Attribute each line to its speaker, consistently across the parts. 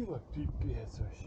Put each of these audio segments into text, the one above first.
Speaker 1: Красиво, пипец вообще.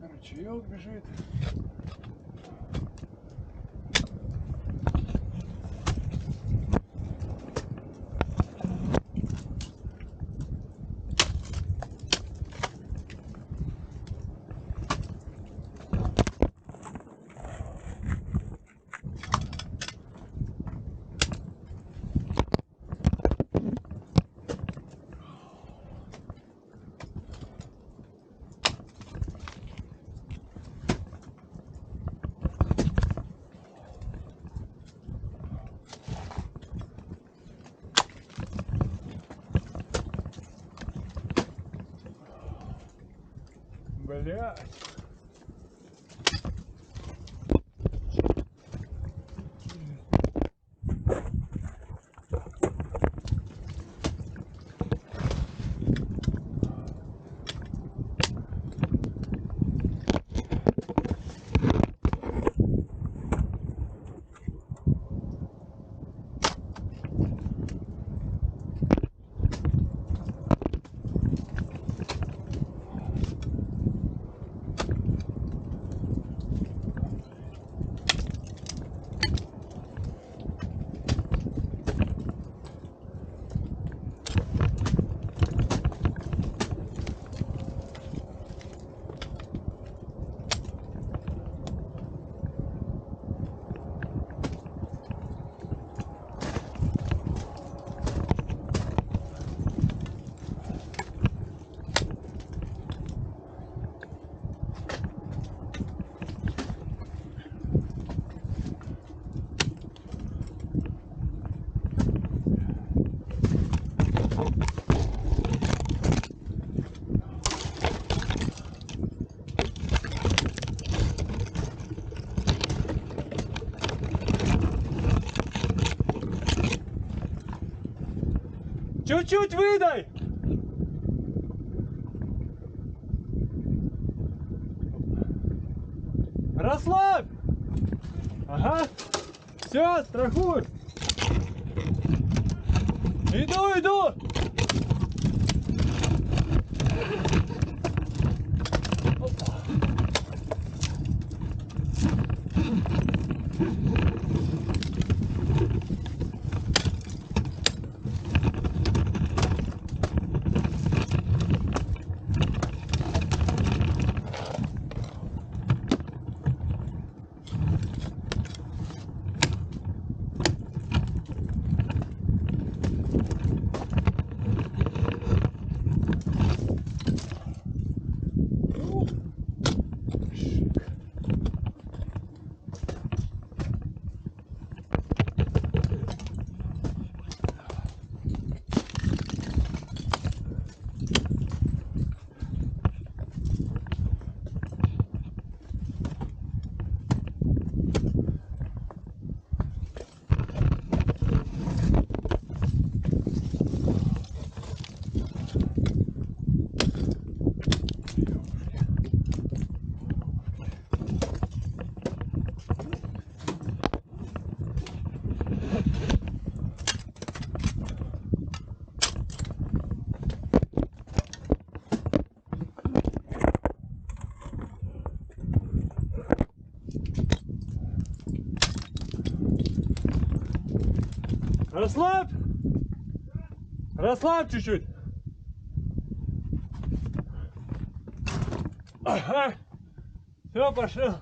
Speaker 1: Ручеек бежит. Блядь. Чуть-чуть выдай! Расслабь! Ага! Все, страхуй! Иду! Расслабь! Расслабь чуть-чуть. Ага. Все, пошел.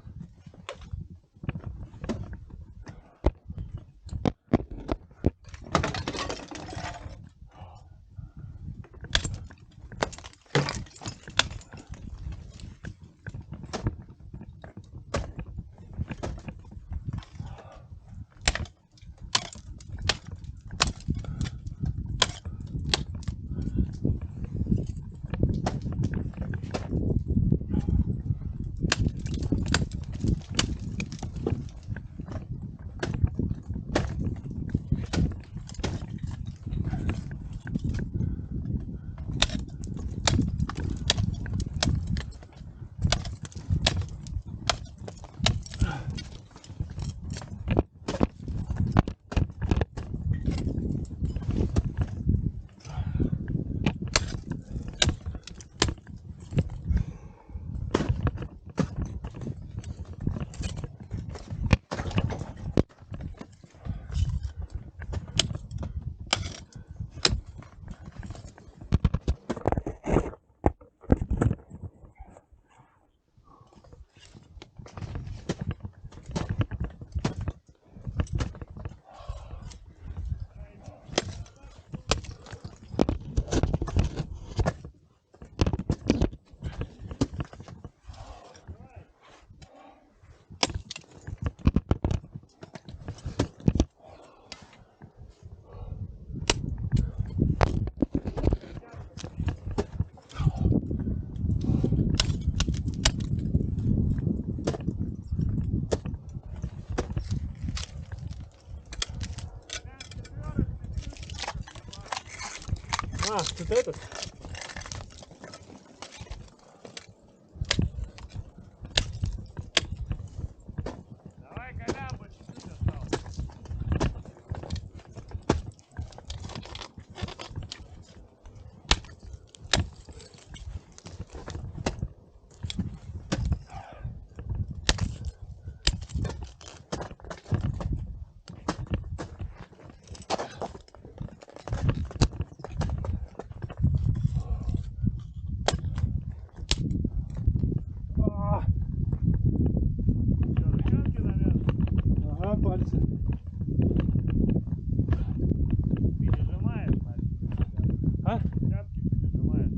Speaker 1: А, тут этот?
Speaker 2: Давай, Колян, по чуть-чуть осталось.
Speaker 1: А,
Speaker 2: Что, ручонки замерзли?
Speaker 1: ага, пальцы.
Speaker 2: Пережимаешь, Марк?
Speaker 1: А?
Speaker 2: Пятки пережимаешь.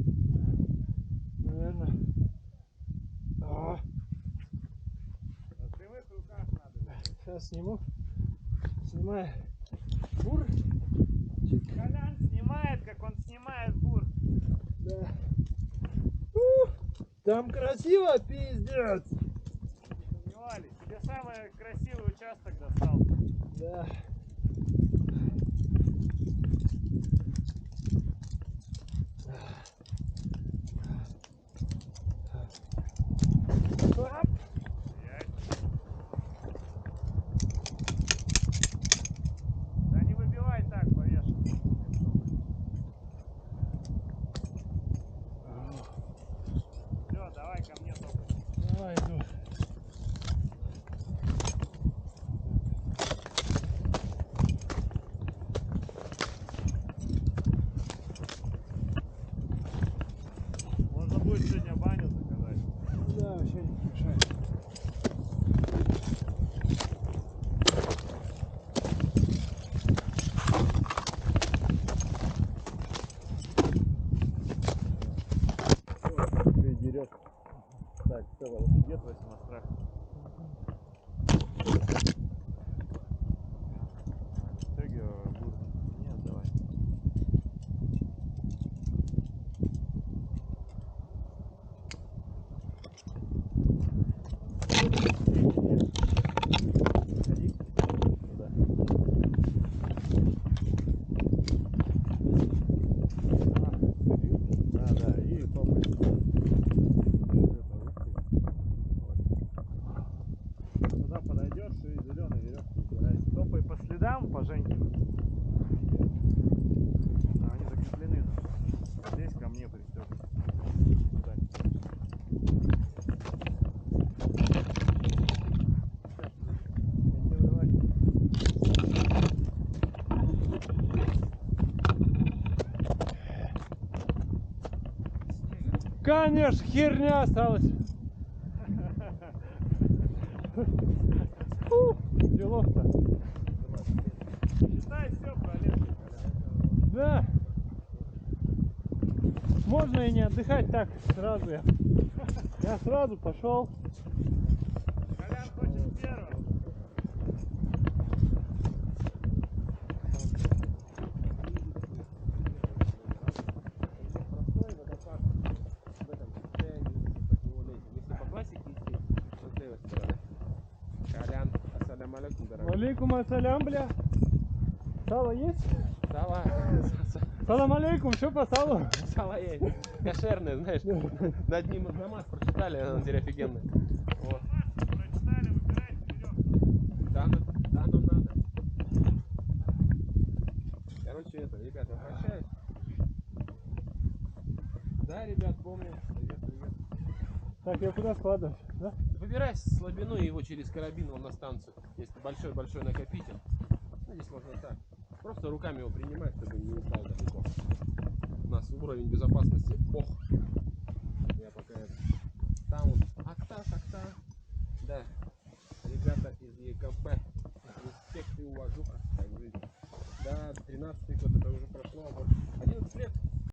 Speaker 1: Наверное. А,
Speaker 2: На прямых руках надо висеть.
Speaker 1: сейчас сниму. Снимаю. Бур.
Speaker 2: Колян снимает, как он снимает бур.
Speaker 1: Да. Там красиво, пиздец.
Speaker 2: Не сомневались. Тебе самый красивый участок достал.
Speaker 1: Да. Оп.
Speaker 2: Стоять. Да не выбивай так, повешай. Все, давай ко мне только.
Speaker 1: Давай, иду.
Speaker 2: Можно будет сегодня баню заказать.
Speaker 1: Да, вообще не мешает.
Speaker 2: Ты дерет. Так, все, вот идет 8 страх. Стягиваю бур. Нет, давай. Ходи. Да. Да, да, и топай. Вот.
Speaker 3: Конечно, херня осталась. Фу, делов-то.
Speaker 2: Считай, все, пролез.
Speaker 3: Да. Можно и не отдыхать так сразу. Я сразу пошел.
Speaker 2: Колян хочет первым.
Speaker 4: Простой водопад в этом состоянии такого летия. Если по классике идти, то с левой стороны. Колян, ассаляму алейкум, дорогой.
Speaker 3: Алейкум ассалям, бля. Сало есть?
Speaker 4: Сало.
Speaker 3: Салам алейкум, что по салу?
Speaker 4: Сало есть. Кошерное, знаешь. Над ним намаз прочитали, она теперь офигенная. Вот.
Speaker 2: Прочитали, выбирайте веревку.
Speaker 4: Да, да, нам надо. Короче, это, ребята, прощаюсь. Да, ребят, помню. Привет, привет.
Speaker 3: Так, я куда складывать? Да?
Speaker 4: Выбирай слабину и его через карабин вон на станцию. Есть большой-большой накопитель. Ну, здесь можно так. Просто руками его принимать, чтобы не упал далеко. У нас уровень безопасности. Ох. Я пока это. Там вот акта. Да. Ребята из ЕКБ. Респект и уважуха. Так жить. Да, 13-й год это уже прошло. Вот